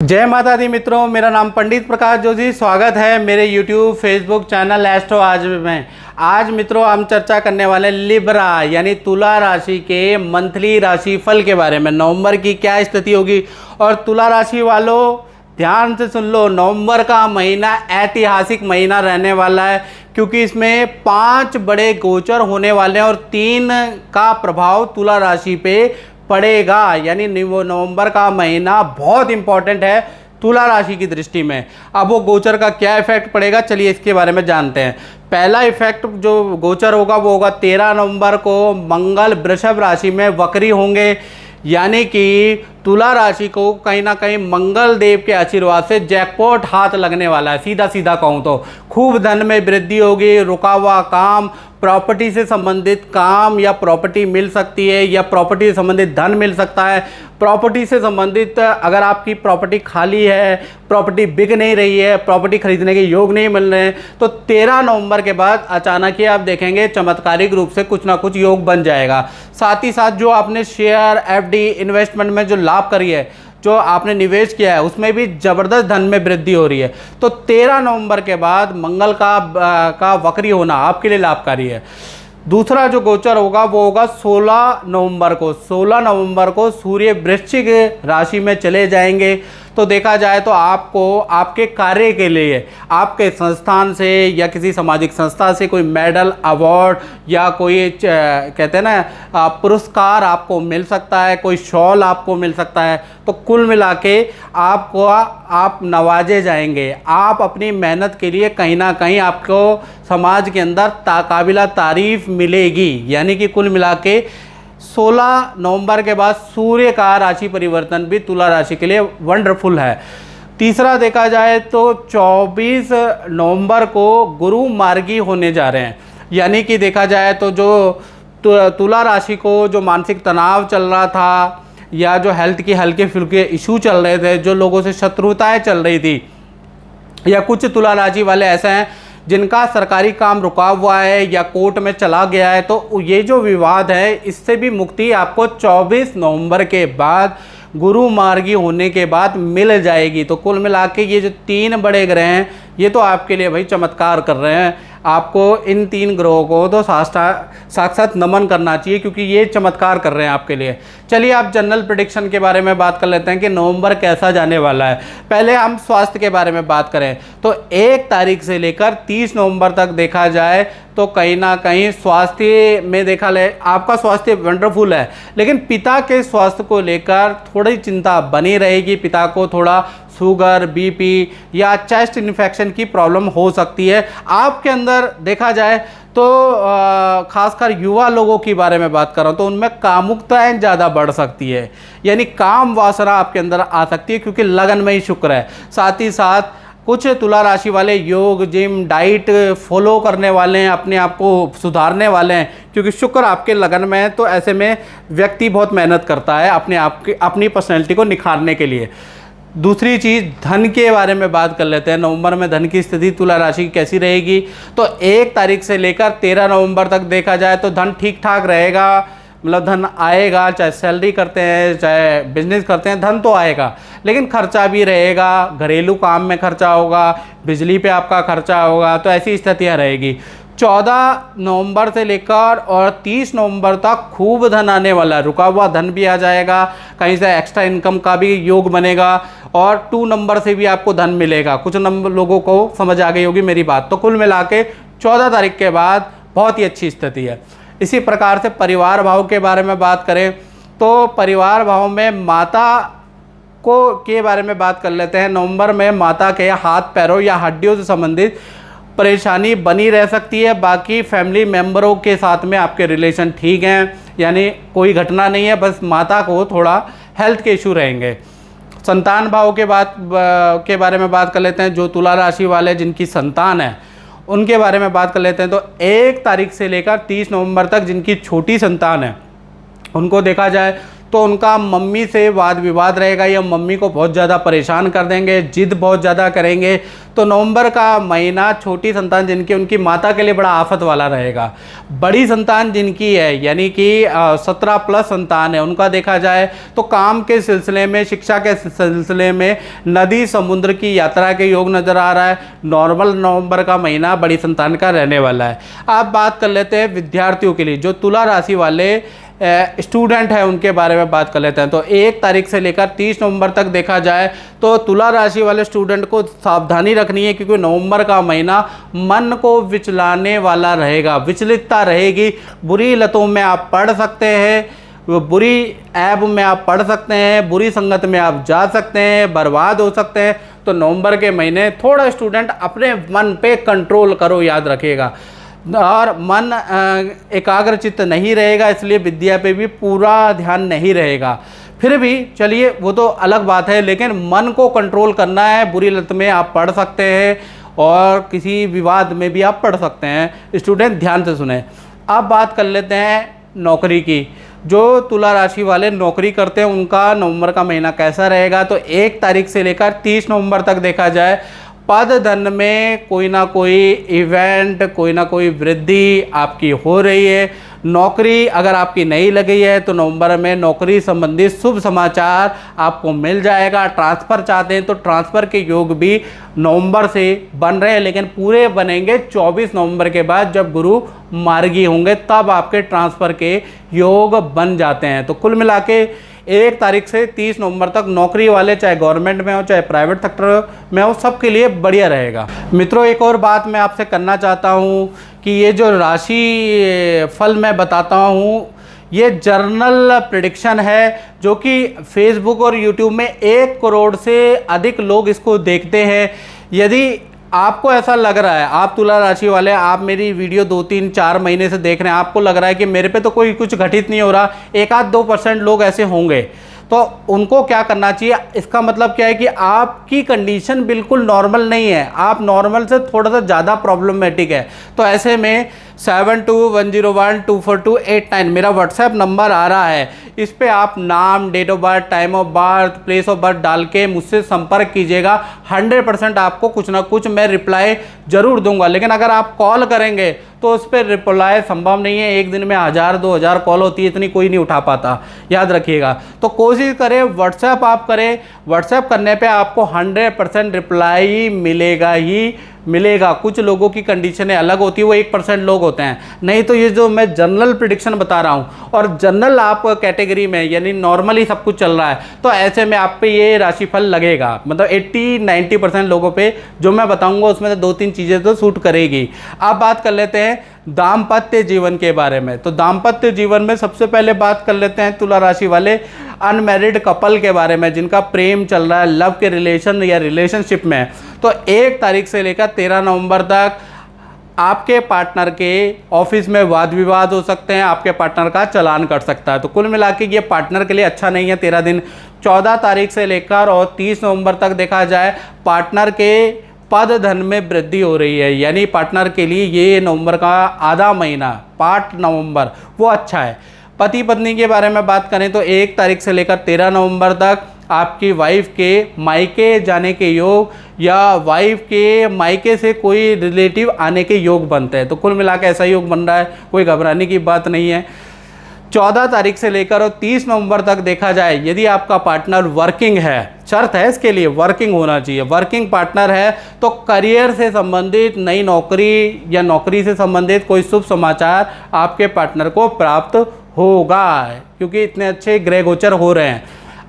जय माता दी मित्रों, मेरा नाम पंडित प्रकाश जोशी। स्वागत है मेरे YouTube फेसबुक चैनल एस्ट्रो आज में। आज मित्रों हम चर्चा करने वाले लिब्रा यानी तुला राशि के मंथली राशि फल के बारे में। नवंबर की क्या स्थिति होगी। और तुला राशि वालों ध्यान से सुन लो, नवंबर का महीना ऐतिहासिक महीना रहने वाला है, क्योंकि इसमें 5 बड़े गोचर होने वाले हैं और 3 का प्रभाव तुला राशि पे पड़ेगा। यानी नवंबर का महीना बहुत इंपॉर्टेंट है तुला राशि की दृष्टि में। अब वो गोचर का क्या इफेक्ट पड़ेगा, चलिए इसके बारे में जानते हैं। पहला इफेक्ट जो गोचर होगा वो होगा 13 नवंबर को मंगल वृषभ राशि में वक्री होंगे। यानी कि तुला राशि को कहीं ना कहीं मंगल देव के आशीर्वाद से जैकपॉट हाथ लगने वाला है। सीधा सीधा कहूँ तो खूब धन में वृद्धि होगी, रुका हुआ काम, प्रॉपर्टी से संबंधित काम या प्रॉपर्टी मिल सकती है या प्रॉपर्टी से संबंधित धन मिल सकता है। प्रॉपर्टी से संबंधित अगर आपकी प्रॉपर्टी खाली है, प्रॉपर्टी बिक नहीं रही है, प्रॉपर्टी खरीदने के योग नहीं मिल रहे हैं, तो 13 नवंबर के बाद अचानक ही आप देखेंगे चमत्कारिक रूप से कुछ ना कुछ योग बन जाएगा। साथ ही साथ जो आपने शेयर, एफडी, इन्वेस्टमेंट में जो लाभ करी है, जो आपने निवेश किया है, उसमें भी ज़बरदस्त धन में वृद्धि हो रही है। तो 13 नवंबर के बाद मंगल का वक्री होना आपके लिए लाभकारी है। दूसरा जो गोचर होगा वो होगा 16 नवंबर को। 16 नवंबर को सूर्य वृश्चिक राशि में चले जाएंगे। तो देखा जाए तो आपको आपके कार्य के लिए आपके संस्थान से या किसी सामाजिक संस्था से कोई मेडल, अवार्ड या कोई कहते हैं ना पुरस्कार आपको मिल सकता है, कोई शॉल आपको मिल सकता है। तो कुल मिला के आप नवाजे जाएंगे। आप अपनी मेहनत के लिए कहीं ना कहीं आपको समाज के अंदर काबिला तारीफ मिलेगी। यानी कि कुल मिला के 16 नवंबर के बाद सूर्य का राशि परिवर्तन भी तुला राशि के लिए वंडरफुल है। तीसरा देखा जाए तो 24 नवंबर को गुरु मार्गी होने जा रहे हैं। यानी कि देखा जाए तो जो तुला राशि को जो मानसिक तनाव चल रहा था या जो हेल्थ के हल्के फुल्के इशू चल रहे थे, जो लोगों से शत्रुताएं चल रही थी, या कुछ तुला राशि वाले ऐसे हैं जिनका सरकारी काम रुका हुआ है या कोर्ट में चला गया है, तो ये जो विवाद है इससे भी मुक्ति आपको 24 नवंबर के बाद गुरु मार्गी होने के बाद मिल जाएगी। तो कुल मिला के ये जो 3 बड़े ग्रह हैं ये तो आपके लिए भाई चमत्कार कर रहे हैं। आपको इन 3 ग्रहों को तो साक्षात नमन करना चाहिए, क्योंकि ये चमत्कार कर रहे हैं आपके लिए। चलिए आप जनरल प्रेडिक्शन के बारे में बात कर लेते हैं कि नवंबर कैसा जाने वाला है। पहले हम स्वास्थ्य के बारे में बात करें तो 1 तारीख से लेकर 30 नवंबर तक देखा जाए तो कहीं ना कहीं स्वास्थ्य में देखा ले आपका स्वास्थ्य वंडरफुल है, लेकिन पिता के स्वास्थ्य को लेकर थोड़ी चिंता बनी रहेगी। पिता को थोड़ा शुगर, बीपी या चेस्ट इन्फेक्शन की प्रॉब्लम हो सकती है। आपके अंदर देखा जाए तो खासकर युवा लोगों के बारे में बात कर रहा हूँ तो उनमें कामुकताएं ज़्यादा बढ़ सकती है। यानी काम वासना आपके अंदर आ सकती है, क्योंकि लगन में ही शुक्र है। साथ ही साथ कुछ तुला राशि वाले योग, जिम, डाइट फॉलो करने वाले हैं, अपने आप को सुधारने वाले हैं, क्योंकि शुक्र आपके लगन में है। तो ऐसे में व्यक्ति बहुत मेहनत करता है अपने आप की, अपनी पर्सनैलिटी को निखारने के लिए। दूसरी चीज़ धन के बारे में बात कर लेते हैं। नवंबर में धन की स्थिति तुला राशि की कैसी रहेगी। तो 1 तारीख से लेकर 13 नवंबर तक देखा जाए तो धन ठीक ठाक रहेगा। मतलब धन आएगा, चाहे सैलरी करते हैं चाहे बिजनेस करते हैं, धन तो आएगा, लेकिन खर्चा भी रहेगा। घरेलू काम में खर्चा होगा, बिजली पे आपका खर्चा होगा, तो ऐसी स्थितियाँ रहेगी। 14 नवंबर से लेकर और 30 नवंबर तक खूब धन आने वाला है। रुका हुआ धन भी आ जाएगा, कहीं से एक्स्ट्रा इनकम का भी योग बनेगा और 2 नंबर से भी आपको धन मिलेगा। कुछ नंबर लोगों को समझ आ गई होगी मेरी बात। तो कुल मिला के 14 तारीख के बाद बहुत ही अच्छी स्थिति है। इसी प्रकार से परिवार भाव के बारे में बात करें तो परिवार भाव में माता को के बारे में बात कर लेते हैं। नवंबर में माता के हाथ पैरों या हड्डियों से संबंधित परेशानी बनी रह सकती है। बाकी फैमिली मेम्बरों के साथ में आपके रिलेशन ठीक हैं, यानी कोई घटना नहीं है, बस माता को थोड़ा हेल्थ के इशू रहेंगे। संतान भाव के बारे में बात कर लेते हैं। जो तुला राशि वाले जिनकी संतान है उनके बारे में बात कर लेते हैं। तो 1 तारीख से लेकर 30 नवंबर तक जिनकी छोटी संतान है उनको देखा जाए तो तो उनका मम्मी से वाद विवाद रहेगा या मम्मी को बहुत ज़्यादा परेशान कर देंगे, जिद बहुत ज़्यादा करेंगे। तो नवंबर का महीना छोटी संतान जिनकी, उनकी माता के लिए बड़ा आफत वाला रहेगा। बड़ी संतान जिनकी है यानी कि 17 प्लस संतान है, उनका देखा जाए तो काम के सिलसिले में, शिक्षा के सिलसिले में नदी समुद्र की यात्रा के योग नज़र आ रहा है। नॉर्मल नवंबर का महीना बड़ी संतान का रहने वाला है। आप बात कर लेते हैं विद्यार्थियों के लिए, जो तुला राशि वाले स्टूडेंट है उनके बारे में बात कर लेते हैं। तो 1 तारीख से लेकर 30 नवंबर तक देखा जाए तो तुला राशि वाले स्टूडेंट को सावधानी रखनी है, क्योंकि नवंबर का महीना मन को विचलाने वाला रहेगा, विचलितता रहेगी। बुरी लतों में आप पड़ सकते हैं, बुरी ऐब में आप पड़ सकते हैं, बुरी संगत में आप जा सकते हैं, बर्बाद हो सकते हैं। तो नवंबर के महीने थोड़ा स्टूडेंट अपने मन पे कंट्रोल करो, याद रखिएगा। और मन एकाग्रचित्त नहीं रहेगा, इसलिए विद्या पे भी पूरा ध्यान नहीं रहेगा। फिर भी चलिए वो तो अलग बात है, लेकिन मन को कंट्रोल करना है। बुरी लत में आप पढ़ सकते हैं और किसी विवाद में भी आप पढ़ सकते हैं। स्टूडेंट ध्यान से सुने। अब बात कर लेते हैं नौकरी की। जो तुला राशि वाले नौकरी करते हैं उनका नवंबर का महीना कैसा रहेगा। तो 1 तारीख से लेकर 30 नवंबर तक देखा जाए पद धन में कोई ना कोई इवेंट, कोई ना कोई वृद्धि आपकी हो रही है। नौकरी अगर आपकी नहीं लगी है तो नवंबर में नौकरी संबंधी शुभ समाचार आपको मिल जाएगा। ट्रांसफ़र चाहते हैं तो ट्रांसफ़र के योग भी नवंबर से बन रहे हैं, लेकिन पूरे बनेंगे 24 नवंबर के बाद, जब गुरु मार्गी होंगे तब आपके ट्रांसफ़र के योग बन जाते हैं। तो कुल मिला के 1 तारीख से 30 नवंबर तक नौकरी वाले, चाहे गवर्नमेंट में हो चाहे प्राइवेट सेक्टर में हो, सबके लिए बढ़िया रहेगा। मित्रों, एक और बात मैं आपसे करना चाहता हूँ कि ये जो राशि फल मैं बताता हूँ ये जर्नल प्रेडिक्शन है, जो कि फेसबुक और यूट्यूब में 1 करोड़ से अधिक लोग इसको देखते हैं। यदि आपको ऐसा लग रहा है, आप तुला राशि वाले, आप मेरी वीडियो 2, 3, 4 महीने से देख रहे हैं, आपको लग रहा है कि मेरे पे तो कोई कुछ घटित नहीं हो रहा, 1-2% लोग ऐसे होंगे, तो उनको क्या करना चाहिए? इसका मतलब क्या है कि आपकी कंडीशन बिल्कुल नॉर्मल नहीं है, आप नॉर्मल से थोड़ा सा ज़्यादा प्रॉब्लमेटिक है। तो ऐसे में 7210124289 मेरा व्हाट्सएप नंबर आ रहा है, इस पे आप नाम, date of birth, time of birth, place of birth डाल के मुझसे संपर्क कीजिएगा। 100% आपको कुछ ना कुछ मैं रिप्लाई ज़रूर दूंगा। लेकिन अगर आप कॉल करेंगे तो उस पर रिप्लाई संभव नहीं है। एक दिन में 1000-2000 कॉल होती है, इतनी कोई नहीं उठा पाता, याद रखिएगा। तो कोशिश करें व्हाट्सएप आप करें, व्हाट्सएप करने पे आपको 100% रिप्लाई मिलेगा ही मिलेगा। कुछ लोगों की कंडीशनें अलग होती है, वो 1% लोग होते हैं। नहीं तो ये जो मैं जनरल प्रेडिक्शन बता रहा हूँ और जनरल आप कैटेगरी में यानी नॉर्मली सब कुछ चल रहा है, तो ऐसे में आप पे ये राशिफल लगेगा। मतलब 80-90% लोगों पे जो मैं बताऊंगा उसमें से 2-3 चीज़ें तो सूट करेगी। अब बात कर लेते हैं दाम्पत्य जीवन के बारे में। तो दाम्पत्य जीवन में सबसे पहले बात कर लेते हैं तुला राशि वाले अनमैरिड कपल के बारे में, जिनका प्रेम चल रहा है, लव के रिलेशन या रिलेशनशिप में। तो 1 तारीख से लेकर 13 नवंबर तक आपके पार्टनर के ऑफिस में वाद विवाद हो सकते हैं, आपके पार्टनर का चालान कट सकता है। तो कुल मिला के ये पार्टनर के लिए अच्छा नहीं है 13 दिन। 14 तारीख से लेकर और 30 नवंबर तक देखा जाए पार्टनर के पद धन में वृद्धि हो रही है, यानी पार्टनर के लिए ये नवंबर का आधा महीना, पार्ट नवंबर, वो अच्छा है। पति पत्नी के बारे में बात करें तो 1 तारीख से लेकर 13 नवंबर तक आपकी वाइफ के मायके जाने के योग या वाइफ के मायके से कोई रिलेटिव आने के योग बनते हैं। तो कुल मिला के ऐसा योग बन रहा है, कोई घबराने की बात नहीं है। 14 तारीख से लेकर और 30 नवंबर तक देखा जाए यदि आपका पार्टनर वर्किंग है, शर्त है इसके लिए वर्किंग होना चाहिए, वर्किंग पार्टनर है, तो करियर से संबंधित नई नौकरी या नौकरी से संबंधित कोई शुभ समाचार आपके पार्टनर को प्राप्त होगा, क्योंकि इतने अच्छे ग्रह गोचर हो रहे हैं।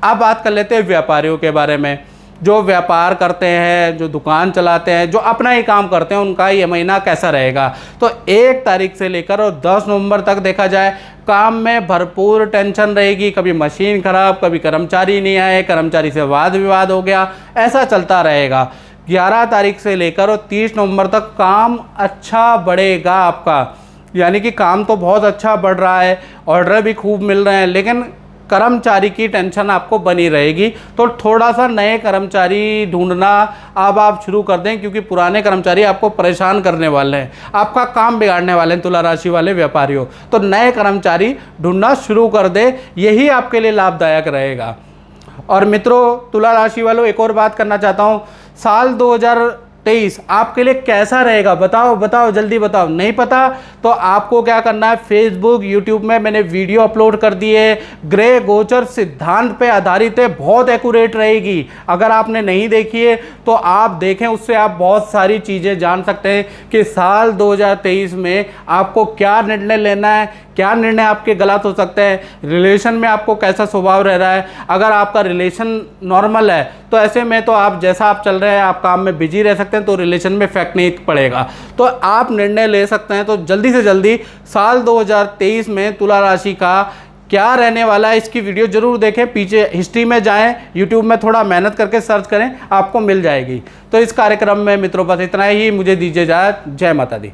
अब बात कर लेते हैं व्यापारियों के बारे में। जो व्यापार करते हैं, जो दुकान चलाते हैं, जो अपना ही काम करते हैं, उनका ये महीना कैसा रहेगा। तो 1 तारीख से लेकर और 10 नवंबर तक देखा जाए काम में भरपूर टेंशन रहेगी। कभी मशीन खराब, कभी कर्मचारी नहीं आए, कर्मचारी से वाद विवाद हो गया, ऐसा चलता रहेगा। 11 तारीख से लेकर और 30 नवंबर तक काम अच्छा बढ़ेगा आपका, यानी कि काम तो बहुत अच्छा बढ़ रहा है, ऑर्डर भी खूब मिल रहे हैं, लेकिन कर्मचारी की टेंशन आपको बनी रहेगी। तो थोड़ा सा नए कर्मचारी ढूंढना अब आप शुरू कर दें, क्योंकि पुराने कर्मचारी आपको परेशान करने वाले हैं, आपका काम बिगाड़ने वाले हैं तुला राशि वाले व्यापारियों। तो नए कर्मचारी ढूंढना शुरू कर दें, यही आपके लिए लाभदायक रहेगा। और मित्रों, तुला राशि वालों, एक और बात करना चाहता हूँ, साल 2023 आपके लिए कैसा रहेगा? बताओ जल्दी बताओ। नहीं पता तो आपको क्या करना है, फेसबुक यूट्यूब में मैंने वीडियो अपलोड कर दी है, ग्रह गोचर सिद्धांत पे आधारित है, बहुत एक्यूरेट रहेगी। अगर आपने नहीं देखी है तो आप देखें, उससे आप बहुत सारी चीज़ें जान सकते हैं कि साल 2023 में आपको क्या निर्णय लेना है, क्या निर्णय आपके गलत हो सकते हैं, रिलेशन में आपको कैसा स्वभाव रह रहा है। अगर आपका रिलेशन नॉर्मल है तो ऐसे में तो आप जैसा आप चल रहे हैं, आप काम में बिजी रह सकते हैं, तो रिलेशन में इफेक्ट नहीं पड़ेगा, तो आप निर्णय ले सकते हैं। तो जल्दी से जल्दी साल 2023 में तुला राशि का क्या रहने वाला है, इसकी वीडियो जरूर देखें, पीछे हिस्ट्री में जाएं, यूट्यूब में थोड़ा मेहनत करके सर्च करें, आपको मिल जाएगी। तो इस कार्यक्रम में मित्रों बस इतना ही, मुझे दीजिए इजाजत। जय माता दी।